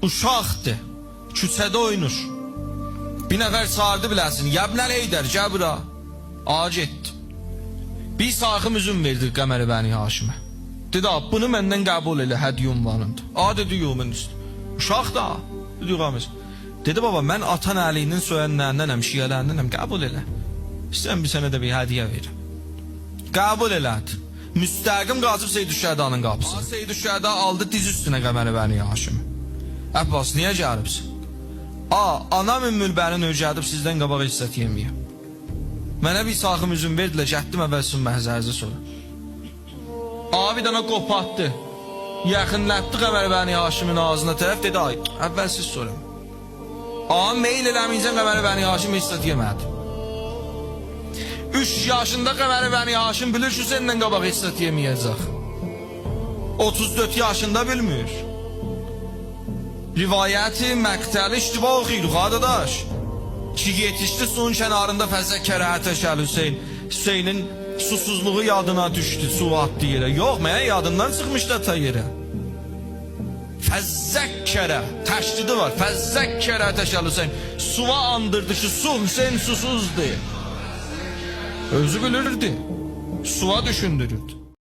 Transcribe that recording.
uşaqdır, küçədə oynur. Bir nəfər çağırdı biləsin, Yəbnəl Heydər, gəl bura. Ağa getdi. Bir sahım üzüm verdi Qəməri Bəni Haşimə. Dedi, bunu məndən qəbul elə, hədiyə ünvanındır. Ağa dedi, yox, mən istəyirəm. Uşaq da, dedi, yox, dedi, baba, mən atan əliyinin söyənlərindənəm, şiyələrindenəm, qəbul elə. İstəyəm bir sənə də bir hədiyə verim. Qəbul elədi. Müstəqim qaçıb Seyyid-ü-Şəhədanın qapısına. Seyyid-ü-Şəhəda aldı diz üstünə Qəməri Bəni Haşimi. Əbbas, niyə gəlibsən? Anam Ümmülbənin öyrədib sizdən qabağa hissət yeməyəm. Mənə bir sahım üzüm verdilər, gətdim əvvəlsin məhzərizi sonra. Ağa bir dana qopatdı. Yaxınlatdı Qəməri Bəni Haşimin ağzına tərəf, dedi, ay, əvvəlsiz sorayım. Ağa meyl eləməyəcəm Qəməri Bəni Haşim hissət yemədi. 3 yaşında Qəməri Bəni Haşim bilir ki, səndən qabağa hissət yeməyəcək. 34 yaşında bilmir. Rivayəti, məqtəli iştibah oxuyuruq, adadaş. Ki yetişdi suyun kənarında fəzəkkərə ətəşəl Hüseyin. Hüseynin susuzluğu yadına düşdü, su atdı yerə. Yox, mənə yadından çıxmışdı ata yerə. Fəzzəkkərə, təşdidi var. Fəzzəkkərə ətəşəl Hüseyin. Suva andırdı ki, su Hüseyin susuzdu. Özü bilirdi. Suva düşündürürdü.